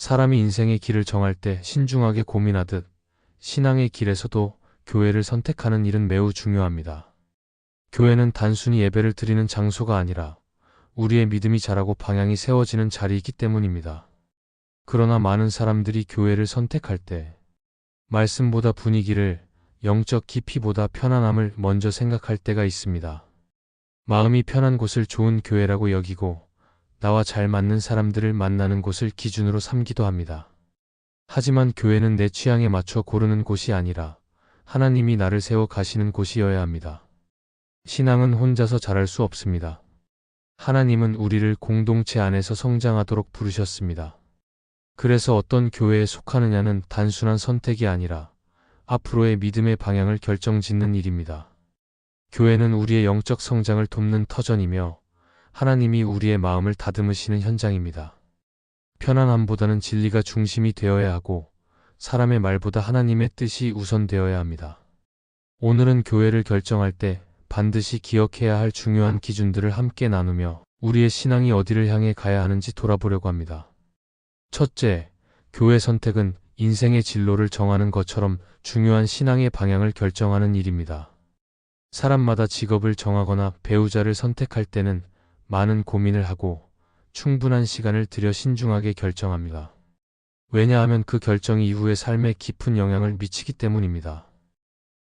사람이 인생의 길을 정할 때 신중하게 고민하듯 신앙의 길에서도 교회를 선택하는 일은 매우 중요합니다. 교회는 단순히 예배를 드리는 장소가 아니라 우리의 믿음이 자라고 방향이 세워지는 자리이기 때문입니다. 그러나 많은 사람들이 교회를 선택할 때 말씀보다 분위기를, 영적 깊이보다 편안함을 먼저 생각할 때가 있습니다. 마음이 편한 곳을 좋은 교회라고 여기고 나와 잘 맞는 사람들을 만나는 곳을 기준으로 삼기도 합니다. 하지만 교회는 내 취향에 맞춰 고르는 곳이 아니라 하나님이 나를 세워 가시는 곳이어야 합니다. 신앙은 혼자서 자랄 수 없습니다. 하나님은 우리를 공동체 안에서 성장하도록 부르셨습니다. 그래서 어떤 교회에 속하느냐는 단순한 선택이 아니라 앞으로의 믿음의 방향을 결정짓는 일입니다. 교회는 우리의 영적 성장을 돕는 터전이며 하나님이 우리의 마음을 다듬으시는 현장입니다. 편안함보다는 진리가 중심이 되어야 하고 사람의 말보다 하나님의 뜻이 우선되어야 합니다. 오늘은 교회를 결정할 때 반드시 기억해야 할 중요한 기준들을 함께 나누며 우리의 신앙이 어디를 향해 가야 하는지 돌아보려고 합니다. 첫째, 교회 선택은 인생의 진로를 정하는 것처럼 중요한 신앙의 방향을 결정하는 일입니다. 사람마다 직업을 정하거나 배우자를 선택할 때는 많은 고민을 하고 충분한 시간을 들여 신중하게 결정합니다. 왜냐하면 그 결정이 이후의 삶에 깊은 영향을 미치기 때문입니다.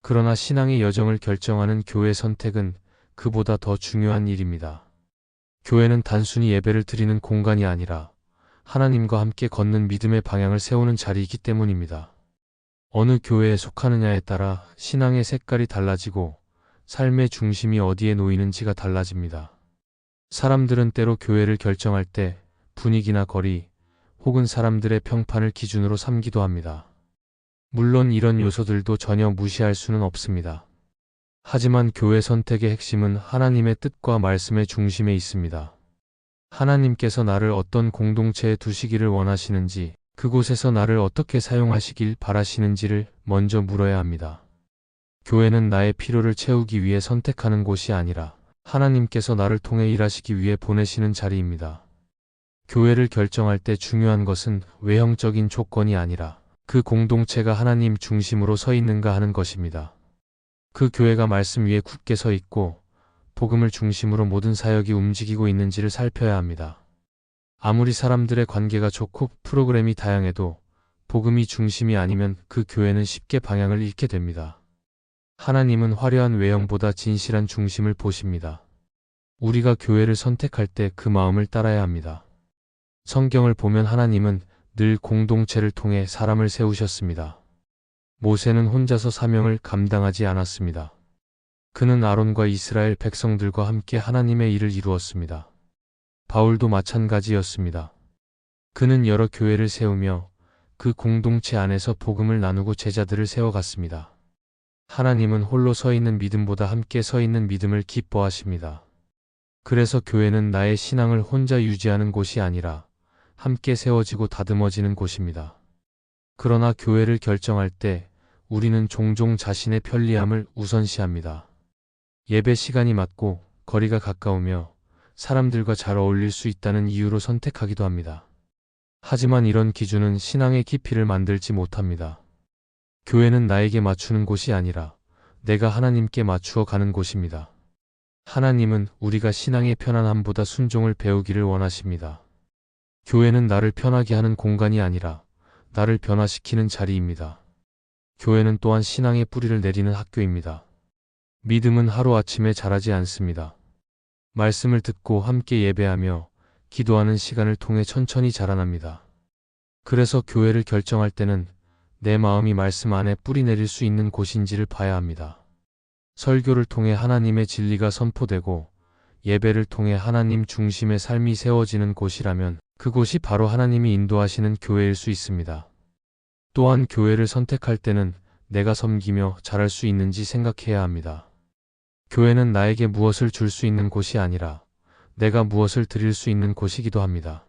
그러나 신앙의 여정을 결정하는 교회 선택은 그보다 더 중요한 일입니다. 교회는 단순히 예배를 드리는 공간이 아니라 하나님과 함께 걷는 믿음의 방향을 세우는 자리이기 때문입니다. 어느 교회에 속하느냐에 따라 신앙의 색깔이 달라지고 삶의 중심이 어디에 놓이는지가 달라집니다. 사람들은 때로 교회를 결정할 때 분위기나 거리 혹은 사람들의 평판을 기준으로 삼기도 합니다. 물론 이런 요소들도 전혀 무시할 수는 없습니다. 하지만 교회 선택의 핵심은 하나님의 뜻과 말씀의 중심에 있습니다. 하나님께서 나를 어떤 공동체에 두시기를 원하시는지, 그곳에서 나를 어떻게 사용하시길 바라시는지를 먼저 물어야 합니다. 교회는 나의 필요를 채우기 위해 선택하는 곳이 아니라 하나님께서 나를 통해 일하시기 위해 보내시는 자리입니다. 교회를 결정할 때 중요한 것은 외형적인 조건이 아니라 그 공동체가 하나님 중심으로 서 있는가 하는 것입니다. 그 교회가 말씀 위에 굳게 서 있고 복음을 중심으로 모든 사역이 움직이고 있는지를 살펴야 합니다. 아무리 사람들의 관계가 좋고 프로그램이 다양해도 복음이 중심이 아니면 그 교회는 쉽게 방향을 잃게 됩니다. 하나님은 화려한 외형보다 진실한 중심을 보십니다. 우리가 교회를 선택할 때 그 마음을 따라야 합니다. 성경을 보면 하나님은 늘 공동체를 통해 사람을 세우셨습니다. 모세는 혼자서 사명을 감당하지 않았습니다. 그는 아론과 이스라엘 백성들과 함께 하나님의 일을 이루었습니다. 바울도 마찬가지였습니다. 그는 여러 교회를 세우며 그 공동체 안에서 복음을 나누고 제자들을 세워갔습니다. 하나님은 홀로 서 있는 믿음보다 함께 서 있는 믿음을 기뻐하십니다. 그래서 교회는 나의 신앙을 혼자 유지하는 곳이 아니라 함께 세워지고 다듬어지는 곳입니다. 그러나 교회를 결정할 때 우리는 종종 자신의 편리함을 우선시합니다. 예배 시간이 맞고 거리가 가까우며 사람들과 잘 어울릴 수 있다는 이유로 선택하기도 합니다. 하지만 이런 기준은 신앙의 깊이를 만들지 못합니다. 교회는 나에게 맞추는 곳이 아니라 내가 하나님께 맞추어 가는 곳입니다. 하나님은 우리가 신앙의 편안함보다 순종을 배우기를 원하십니다. 교회는 나를 편하게 하는 공간이 아니라 나를 변화시키는 자리입니다. 교회는 또한 신앙의 뿌리를 내리는 학교입니다. 믿음은 하루아침에 자라지 않습니다. 말씀을 듣고 함께 예배하며 기도하는 시간을 통해 천천히 자라납니다. 그래서 교회를 결정할 때는 내 마음이 말씀 안에 뿌리 내릴 수 있는 곳인지를 봐야 합니다. 설교를 통해 하나님의 진리가 선포되고 예배를 통해 하나님 중심의 삶이 세워지는 곳이라면 그곳이 바로 하나님이 인도하시는 교회일 수 있습니다. 또한 교회를 선택할 때는 내가 섬기며 잘할 수 있는지 생각해야 합니다. 교회는 나에게 무엇을 줄 수 있는 곳이 아니라 내가 무엇을 드릴 수 있는 곳이기도 합니다.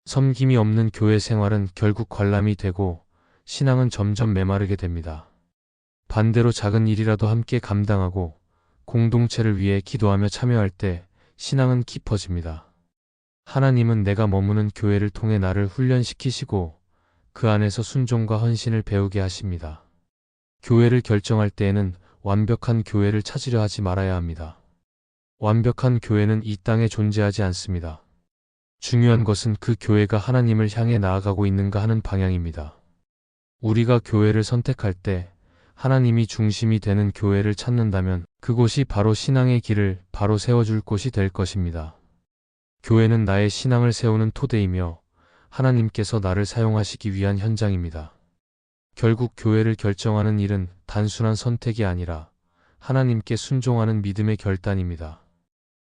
섬김이 없는 교회 생활은 결국 관람이 되고 신앙은 점점 메마르게 됩니다. 반대로 작은 일이라도 함께 감당하고 공동체를 위해 기도하며 참여할 때 신앙은 깊어집니다. 하나님은 내가 머무는 교회를 통해 나를 훈련시키시고 그 안에서 순종과 헌신을 배우게 하십니다. 교회를 결정할 때에는 완벽한 교회를 찾으려 하지 말아야 합니다. 완벽한 교회는 이 땅에 존재하지 않습니다. 중요한 것은 그 교회가 하나님을 향해 나아가고 있는가 하는 방향입니다. 우리가 교회를 선택할 때 하나님이 중심이 되는 교회를 찾는다면 그곳이 바로 신앙의 길을 바로 세워줄 곳이 될 것입니다. 교회는 나의 신앙을 세우는 토대이며 하나님께서 나를 사용하시기 위한 현장입니다. 결국 교회를 결정하는 일은 단순한 선택이 아니라 하나님께 순종하는 믿음의 결단입니다.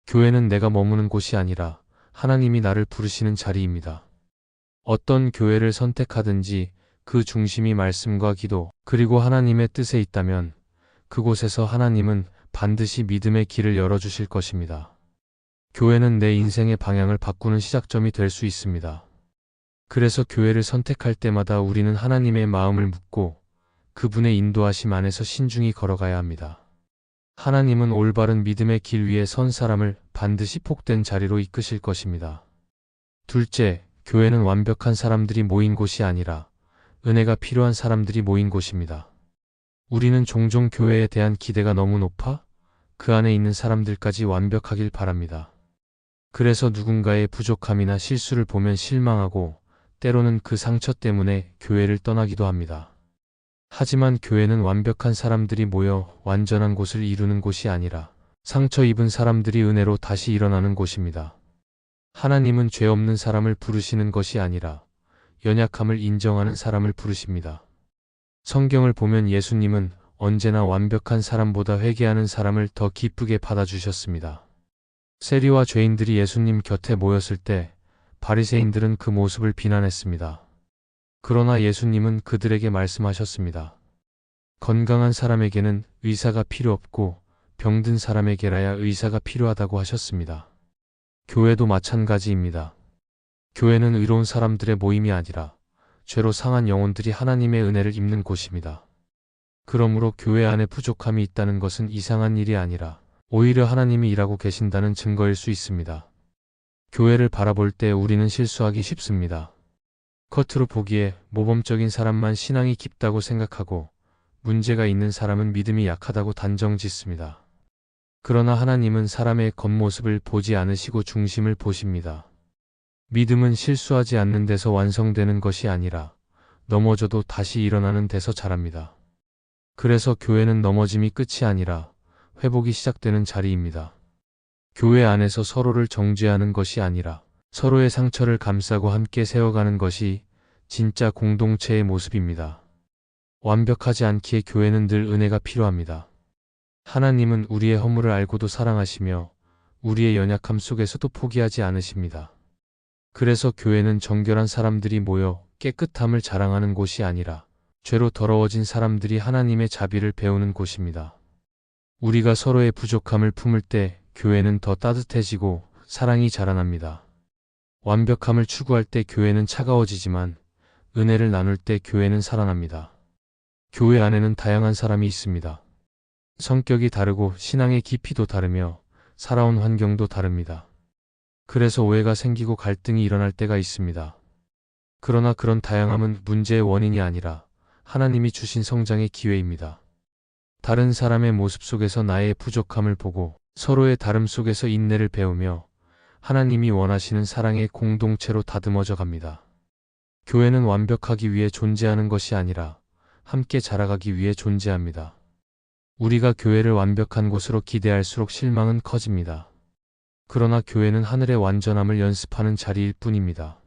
교회는 내가 머무는 곳이 아니라 하나님이 나를 부르시는 자리입니다. 어떤 교회를 선택하든지 그 중심이 말씀과 기도, 그리고 하나님의 뜻에 있다면 그곳에서 하나님은 반드시 믿음의 길을 열어주실 것입니다. 교회는 내 인생의 방향을 바꾸는 시작점이 될 수 있습니다. 그래서 교회를 선택할 때마다 우리는 하나님의 마음을 묻고 그분의 인도하심 안에서 신중히 걸어가야 합니다. 하나님은 올바른 믿음의 길 위에 선 사람을 반드시 복된 자리로 이끄실 것입니다. 둘째, 교회는 완벽한 사람들이 모인 곳이 아니라 은혜가 필요한 사람들이 모인 곳입니다. 우리는 종종 교회에 대한 기대가 너무 높아 그 안에 있는 사람들까지 완벽하길 바랍니다. 그래서 누군가의 부족함이나 실수를 보면 실망하고 때로는 그 상처 때문에 교회를 떠나기도 합니다. 하지만 교회는 완벽한 사람들이 모여 완전한 곳을 이루는 곳이 아니라 상처 입은 사람들이 은혜로 다시 일어나는 곳입니다. 하나님은 죄 없는 사람을 부르시는 것이 아니라 연약함을 인정하는 사람을 부르십니다. 성경을 보면 예수님은 언제나 완벽한 사람보다 회개하는 사람을 더 기쁘게 받아주셨습니다. 세리와 죄인들이 예수님 곁에 모였을 때 바리새인들은 그 모습을 비난했습니다. 그러나 예수님은 그들에게 말씀하셨습니다. 건강한 사람에게는 의사가 필요 없고 병든 사람에게라야 의사가 필요하다고 하셨습니다. 교회도 마찬가지입니다. 교회는 의로운 사람들의 모임이 아니라 죄로 상한 영혼들이 하나님의 은혜를 입는 곳입니다. 그러므로 교회 안에 부족함이 있다는 것은 이상한 일이 아니라 오히려 하나님이 일하고 계신다는 증거일 수 있습니다. 교회를 바라볼 때 우리는 실수하기 쉽습니다. 겉으로 보기에 모범적인 사람만 신앙이 깊다고 생각하고 문제가 있는 사람은 믿음이 약하다고 단정 짓습니다. 그러나 하나님은 사람의 겉모습을 보지 않으시고 중심을 보십니다. 믿음은 실수하지 않는 데서 완성되는 것이 아니라 넘어져도 다시 일어나는 데서 자랍니다. 그래서 교회는 넘어짐이 끝이 아니라 회복이 시작되는 자리입니다. 교회 안에서 서로를 정죄하는 것이 아니라 서로의 상처를 감싸고 함께 세워가는 것이 진짜 공동체의 모습입니다. 완벽하지 않기에 교회는 늘 은혜가 필요합니다. 하나님은 우리의 허물을 알고도 사랑하시며 우리의 연약함 속에서도 포기하지 않으십니다. 그래서 교회는 정결한 사람들이 모여 깨끗함을 자랑하는 곳이 아니라 죄로 더러워진 사람들이 하나님의 자비를 배우는 곳입니다. 우리가 서로의 부족함을 품을 때 교회는 더 따뜻해지고 사랑이 자라납니다. 완벽함을 추구할 때 교회는 차가워지지만 은혜를 나눌 때 교회는 살아납니다. 교회 안에는 다양한 사람이 있습니다. 성격이 다르고 신앙의 깊이도 다르며 살아온 환경도 다릅니다. 그래서 오해가 생기고 갈등이 일어날 때가 있습니다. 그러나 그런 다양함은 문제의 원인이 아니라 하나님이 주신 성장의 기회입니다. 다른 사람의 모습 속에서 나의 부족함을 보고 서로의 다름 속에서 인내를 배우며 하나님이 원하시는 사랑의 공동체로 다듬어져 갑니다. 교회는 완벽하기 위해 존재하는 것이 아니라 함께 자라가기 위해 존재합니다. 우리가 교회를 완벽한 곳으로 기대할수록 실망은 커집니다. 그러나 교회는 하늘의 완전함을 연습하는 자리일 뿐입니다.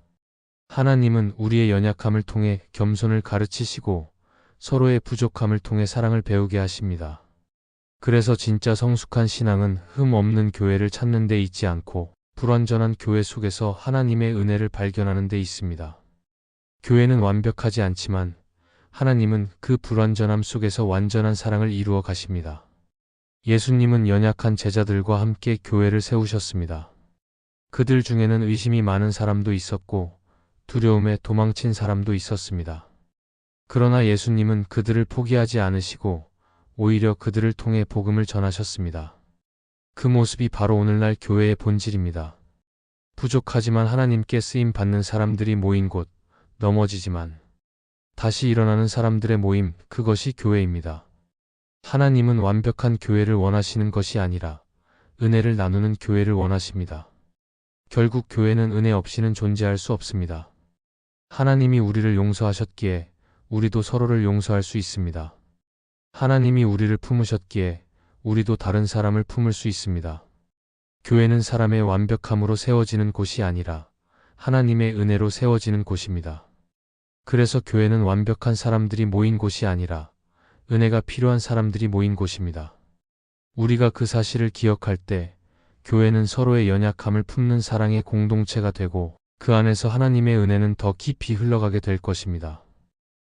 하나님은 우리의 연약함을 통해 겸손을 가르치시고 서로의 부족함을 통해 사랑을 배우게 하십니다. 그래서 진짜 성숙한 신앙은 흠 없는 교회를 찾는 데 있지 않고 불완전한 교회 속에서 하나님의 은혜를 발견하는 데 있습니다. 교회는 완벽하지 않지만 하나님은 그 불완전함 속에서 완전한 사랑을 이루어 가십니다. 예수님은 연약한 제자들과 함께 교회를 세우셨습니다. 그들 중에는 의심이 많은 사람도 있었고 두려움에 도망친 사람도 있었습니다. 그러나 예수님은 그들을 포기하지 않으시고 오히려 그들을 통해 복음을 전하셨습니다. 그 모습이 바로 오늘날 교회의 본질입니다. 부족하지만 하나님께 쓰임 받는 사람들이 모인 곳, 넘어지지만 다시 일어나는 사람들의 모임, 그것이 교회입니다. 하나님은 완벽한 교회를 원하시는 것이 아니라 은혜를 나누는 교회를 원하십니다. 결국 교회는 은혜 없이는 존재할 수 없습니다. 하나님이 우리를 용서하셨기에 우리도 서로를 용서할 수 있습니다. 하나님이 우리를 품으셨기에 우리도 다른 사람을 품을 수 있습니다. 교회는 사람의 완벽함으로 세워지는 곳이 아니라 하나님의 은혜로 세워지는 곳입니다. 그래서 교회는 완벽한 사람들이 모인 곳이 아니라 은혜가 필요한 사람들이 모인 곳입니다. 우리가 그 사실을 기억할 때 교회는 서로의 연약함을 품는 사랑의 공동체가 되고 그 안에서 하나님의 은혜는 더 깊이 흘러가게 될 것입니다.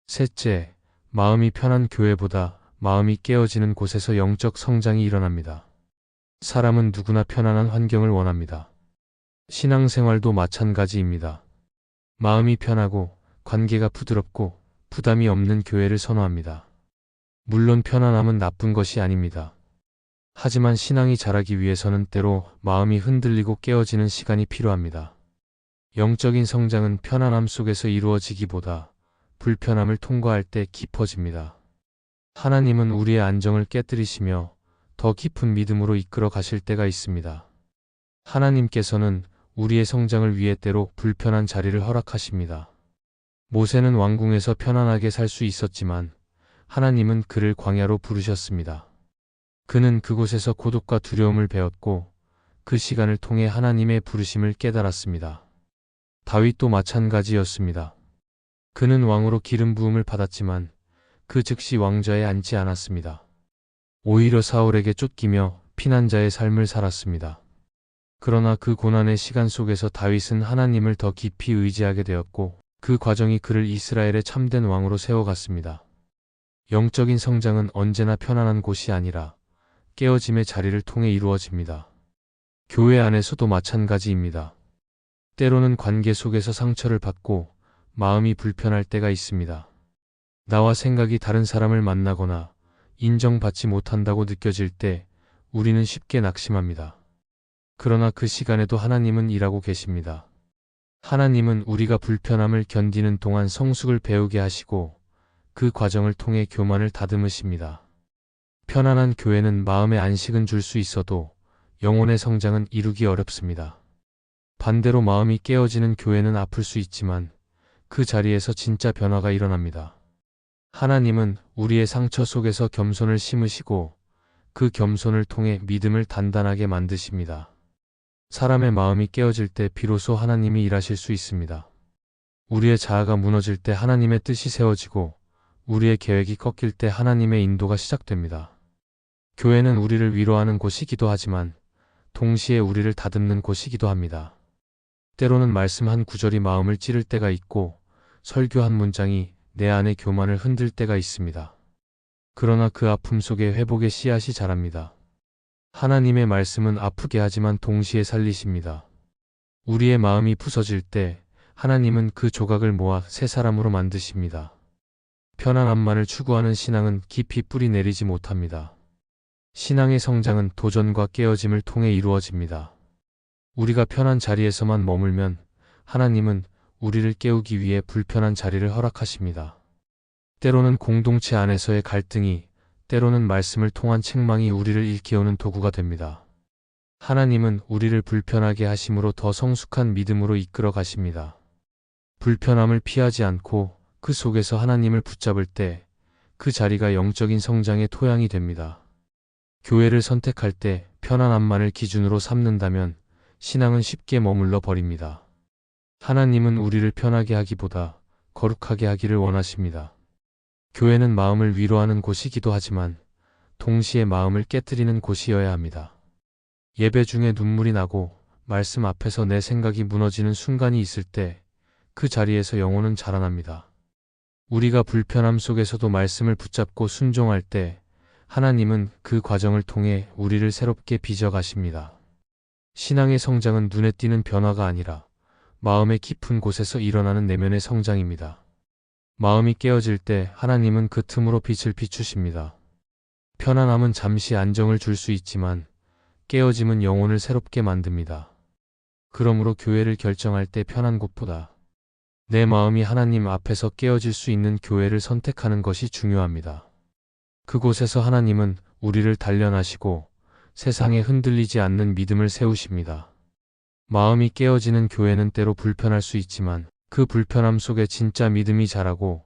셋째, 마음이 편한 교회보다 마음이 깨어지는 곳에서 영적 성장이 일어납니다. 사람은 누구나 편안한 환경을 원합니다. 신앙생활도 마찬가지입니다. 마음이 편하고 관계가 부드럽고 부담이 없는 교회를 선호합니다. 물론 편안함은 나쁜 것이 아닙니다. 하지만 신앙이 자라기 위해서는 때로 마음이 흔들리고 깨어지는 시간이 필요합니다. 영적인 성장은 편안함 속에서 이루어지기보다 불편함을 통과할 때 깊어집니다. 하나님은 우리의 안정을 깨뜨리시며 더 깊은 믿음으로 이끌어 가실 때가 있습니다. 하나님께서는 우리의 성장을 위해 때로 불편한 자리를 허락하십니다. 모세는 왕궁에서 편안하게 살 수 있었지만 하나님은 그를 광야로 부르셨습니다. 그는 그곳에서 고독과 두려움을 배웠고 그 시간을 통해 하나님의 부르심을 깨달았습니다. 다윗도 마찬가지였습니다. 그는 왕으로 기름 부음을 받았지만 그 즉시 왕좌에 앉지 않았습니다. 오히려 사울에게 쫓기며 피난자의 삶을 살았습니다. 그러나 그 고난의 시간 속에서 다윗은 하나님을 더 깊이 의지하게 되었고 그 과정이 그를 이스라엘의 참된 왕으로 세워갔습니다. 영적인 성장은 언제나 편안한 곳이 아니라 깨어짐의 자리를 통해 이루어집니다. 교회 안에서도 마찬가지입니다. 때로는 관계 속에서 상처를 받고 마음이 불편할 때가 있습니다. 나와 생각이 다른 사람을 만나거나 인정받지 못한다고 느껴질 때 우리는 쉽게 낙심합니다. 그러나 그 시간에도 하나님은 일하고 계십니다. 하나님은 우리가 불편함을 견디는 동안 성숙을 배우게 하시고 그 과정을 통해 교만을 다듬으십니다. 편안한 교회는 마음의 안식은 줄 수 있어도 영혼의 성장은 이루기 어렵습니다. 반대로 마음이 깨어지는 교회는 아플 수 있지만 그 자리에서 진짜 변화가 일어납니다. 하나님은 우리의 상처 속에서 겸손을 심으시고 그 겸손을 통해 믿음을 단단하게 만드십니다. 사람의 마음이 깨어질 때 비로소 하나님이 일하실 수 있습니다. 우리의 자아가 무너질 때 하나님의 뜻이 세워지고 우리의 계획이 꺾일 때 하나님의 인도가 시작됩니다. 교회는 우리를 위로하는 곳이기도 하지만 동시에 우리를 다듬는 곳이기도 합니다. 때로는 말씀 한 구절이 마음을 찌를 때가 있고 설교 한 문장이 내 안의 교만을 흔들 때가 있습니다. 그러나 그 아픔 속에 회복의 씨앗이 자랍니다. 하나님의 말씀은 아프게 하지만 동시에 살리십니다. 우리의 마음이 부서질 때 하나님은 그 조각을 모아 새 사람으로 만드십니다. 편안함만을 추구하는 신앙은 깊이 뿌리 내리지 못합니다. 신앙의 성장은 도전과 깨어짐을 통해 이루어집니다. 우리가 편한 자리에서만 머물면 하나님은 우리를 깨우기 위해 불편한 자리를 허락하십니다. 때로는 공동체 안에서의 갈등이, 때로는 말씀을 통한 책망이 우리를 일깨우는 도구가 됩니다. 하나님은 우리를 불편하게 하심으로 더 성숙한 믿음으로 이끌어 가십니다. 불편함을 피하지 않고 그 속에서 하나님을 붙잡을 때 그 자리가 영적인 성장의 토양이 됩니다. 교회를 선택할 때 편안함만을 기준으로 삼는다면 신앙은 쉽게 머물러 버립니다. 하나님은 우리를 편하게 하기보다 거룩하게 하기를 원하십니다. 교회는 마음을 위로하는 곳이기도 하지만 동시에 마음을 깨뜨리는 곳이어야 합니다. 예배 중에 눈물이 나고 말씀 앞에서 내 생각이 무너지는 순간이 있을 때 그 자리에서 영혼은 자라납니다. 우리가 불편함 속에서도 말씀을 붙잡고 순종할 때 하나님은 그 과정을 통해 우리를 새롭게 빚어가십니다. 신앙의 성장은 눈에 띄는 변화가 아니라 마음의 깊은 곳에서 일어나는 내면의 성장입니다. 마음이 깨어질 때 하나님은 그 틈으로 빛을 비추십니다. 편안함은 잠시 안정을 줄 수 있지만 깨어짐은 영혼을 새롭게 만듭니다. 그러므로 교회를 결정할 때 편한 곳보다 내 마음이 하나님 앞에서 깨어질 수 있는 교회를 선택하는 것이 중요합니다. 그곳에서 하나님은 우리를 단련하시고 세상에 흔들리지 않는 믿음을 세우십니다. 마음이 깨어지는 교회는 때로 불편할 수 있지만 그 불편함 속에 진짜 믿음이 자라고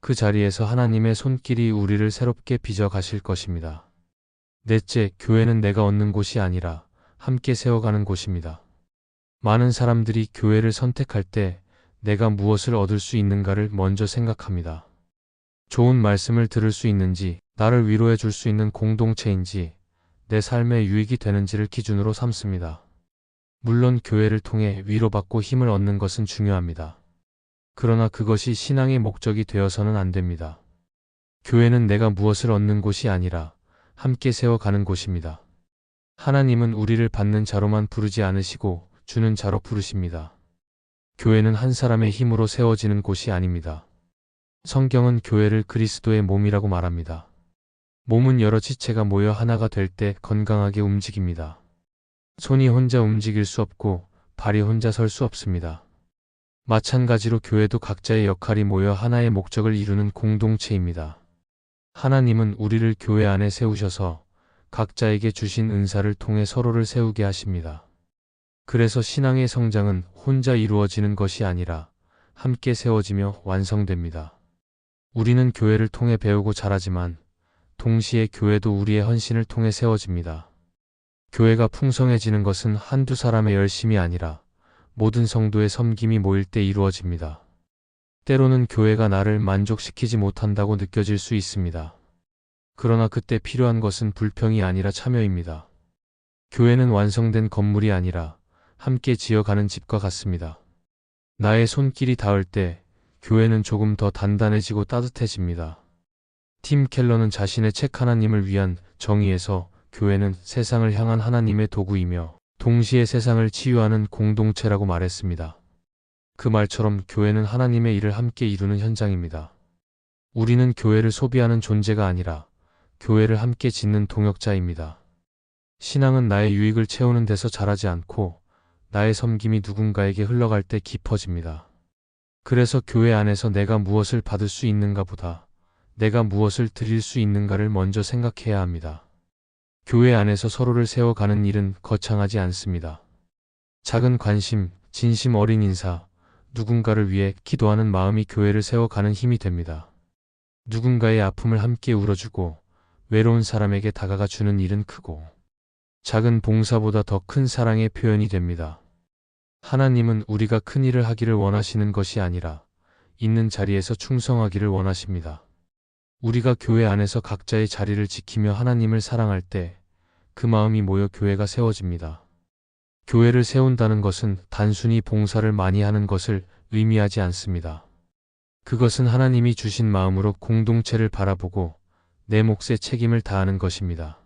그 자리에서 하나님의 손길이 우리를 새롭게 빚어 가실 것입니다. 넷째, 교회는 내가 얻는 곳이 아니라 함께 세워가는 곳입니다. 많은 사람들이 교회를 선택할 때 내가 무엇을 얻을 수 있는가를 먼저 생각합니다. 좋은 말씀을 들을 수 있는지, 나를 위로해 줄 수 있는 공동체인지, 내 삶에 유익이 되는지를 기준으로 삼습니다. 물론 교회를 통해 위로받고 힘을 얻는 것은 중요합니다. 그러나 그것이 신앙의 목적이 되어서는 안 됩니다. 교회는 내가 무엇을 얻는 곳이 아니라 함께 세워가는 곳입니다. 하나님은 우리를 받는 자로만 부르지 않으시고 주는 자로 부르십니다. 교회는 한 사람의 힘으로 세워지는 곳이 아닙니다. 성경은 교회를 그리스도의 몸이라고 말합니다. 몸은 여러 지체가 모여 하나가 될 때 건강하게 움직입니다. 손이 혼자 움직일 수 없고 발이 혼자 설 수 없습니다. 마찬가지로 교회도 각자의 역할이 모여 하나의 목적을 이루는 공동체입니다. 하나님은 우리를 교회 안에 세우셔서 각자에게 주신 은사를 통해 서로를 세우게 하십니다. 그래서 신앙의 성장은 혼자 이루어지는 것이 아니라 함께 세워지며 완성됩니다. 우리는 교회를 통해 배우고 자라지만 동시에 교회도 우리의 헌신을 통해 세워집니다. 교회가 풍성해지는 것은 한두 사람의 열심이 아니라 모든 성도의 섬김이 모일 때 이루어집니다. 때로는 교회가 나를 만족시키지 못한다고 느껴질 수 있습니다. 그러나 그때 필요한 것은 불평이 아니라 참여입니다. 교회는 완성된 건물이 아니라 함께 지어가는 집과 같습니다. 나의 손길이 닿을 때 교회는 조금 더 단단해지고 따뜻해집니다. 팀 켈러는 자신의 책 하나님을 위한 정의에서 교회는 세상을 향한 하나님의 도구이며 동시에 세상을 치유하는 공동체라고 말했습니다. 그 말처럼 교회는 하나님의 일을 함께 이루는 현장입니다. 우리는 교회를 소비하는 존재가 아니라 교회를 함께 짓는 동역자입니다. 신앙은 나의 유익을 채우는 데서 자라지 않고 나의 섬김이 누군가에게 흘러갈 때 깊어집니다. 그래서 교회 안에서 내가 무엇을 받을 수 있는가 보다 내가 무엇을 드릴 수 있는가를 먼저 생각해야 합니다. 교회 안에서 서로를 세워가는 일은 거창하지 않습니다. 작은 관심, 진심 어린 인사, 누군가를 위해 기도하는 마음이 교회를 세워가는 힘이 됩니다. 누군가의 아픔을 함께 울어주고 외로운 사람에게 다가가 주는 일은 크고 작은 봉사보다 더 큰 사랑의 표현이 됩니다. 하나님은 우리가 큰 일을 하기를 원하시는 것이 아니라 있는 자리에서 충성하기를 원하십니다. 우리가 교회 안에서 각자의 자리를 지키며 하나님을 사랑할 때 그 마음이 모여 교회가 세워집니다. 교회를 세운다는 것은 단순히 봉사를 많이 하는 것을 의미하지 않습니다. 그것은 하나님이 주신 마음으로 공동체를 바라보고 내 몫의 책임을 다하는 것입니다.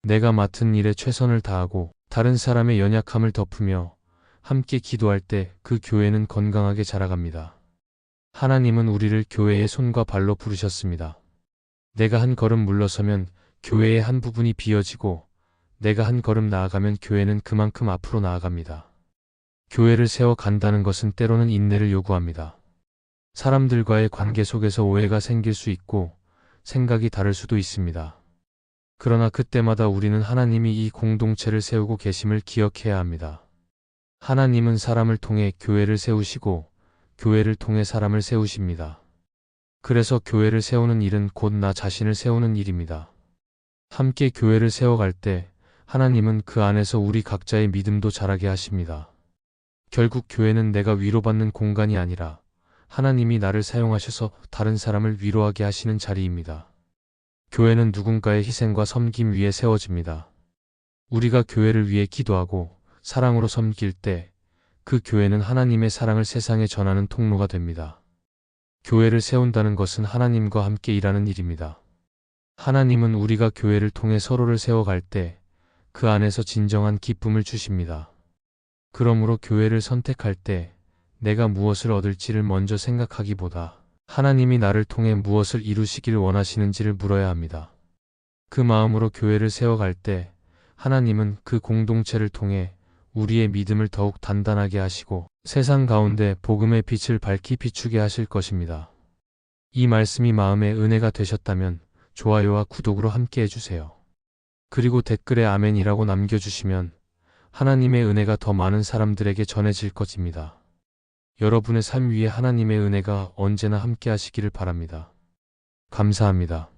내가 맡은 일에 최선을 다하고 다른 사람의 연약함을 덮으며 함께 기도할 때 그 교회는 건강하게 자라갑니다. 하나님은 우리를 교회의 손과 발로 부르셨습니다. 내가 한 걸음 물러서면 교회의 한 부분이 비어지고 내가 한 걸음 나아가면 교회는 그만큼 앞으로 나아갑니다. 교회를 세워간다는 것은 때로는 인내를 요구합니다. 사람들과의 관계 속에서 오해가 생길 수 있고 생각이 다를 수도 있습니다. 그러나 그때마다 우리는 하나님이 이 공동체를 세우고 계심을 기억해야 합니다. 하나님은 사람을 통해 교회를 세우시고 교회를 통해 사람을 세우십니다. 그래서 교회를 세우는 일은 곧 나 자신을 세우는 일입니다. 함께 교회를 세워갈 때 하나님은 그 안에서 우리 각자의 믿음도 자라게 하십니다. 결국 교회는 내가 위로받는 공간이 아니라 하나님이 나를 사용하셔서 다른 사람을 위로하게 하시는 자리입니다. 교회는 누군가의 희생과 섬김 위에 세워집니다. 우리가 교회를 위해 기도하고 사랑으로 섬길 때 그 교회는 하나님의 사랑을 세상에 전하는 통로가 됩니다. 교회를 세운다는 것은 하나님과 함께 일하는 일입니다. 하나님은 우리가 교회를 통해 서로를 세워갈 때 그 안에서 진정한 기쁨을 주십니다. 그러므로 교회를 선택할 때 내가 무엇을 얻을지를 먼저 생각하기보다 하나님이 나를 통해 무엇을 이루시길 원하시는지를 물어야 합니다. 그 마음으로 교회를 세워갈 때 하나님은 그 공동체를 통해 우리의 믿음을 더욱 단단하게 하시고 세상 가운데 복음의 빛을 밝히 비추게 하실 것입니다. 이 말씀이 마음의 은혜가 되셨다면 좋아요와 구독으로 함께 해주세요. 그리고 댓글에 아멘이라고 남겨주시면 하나님의 은혜가 더 많은 사람들에게 전해질 것입니다. 여러분의 삶 위에 하나님의 은혜가 언제나 함께 하시기를 바랍니다. 감사합니다.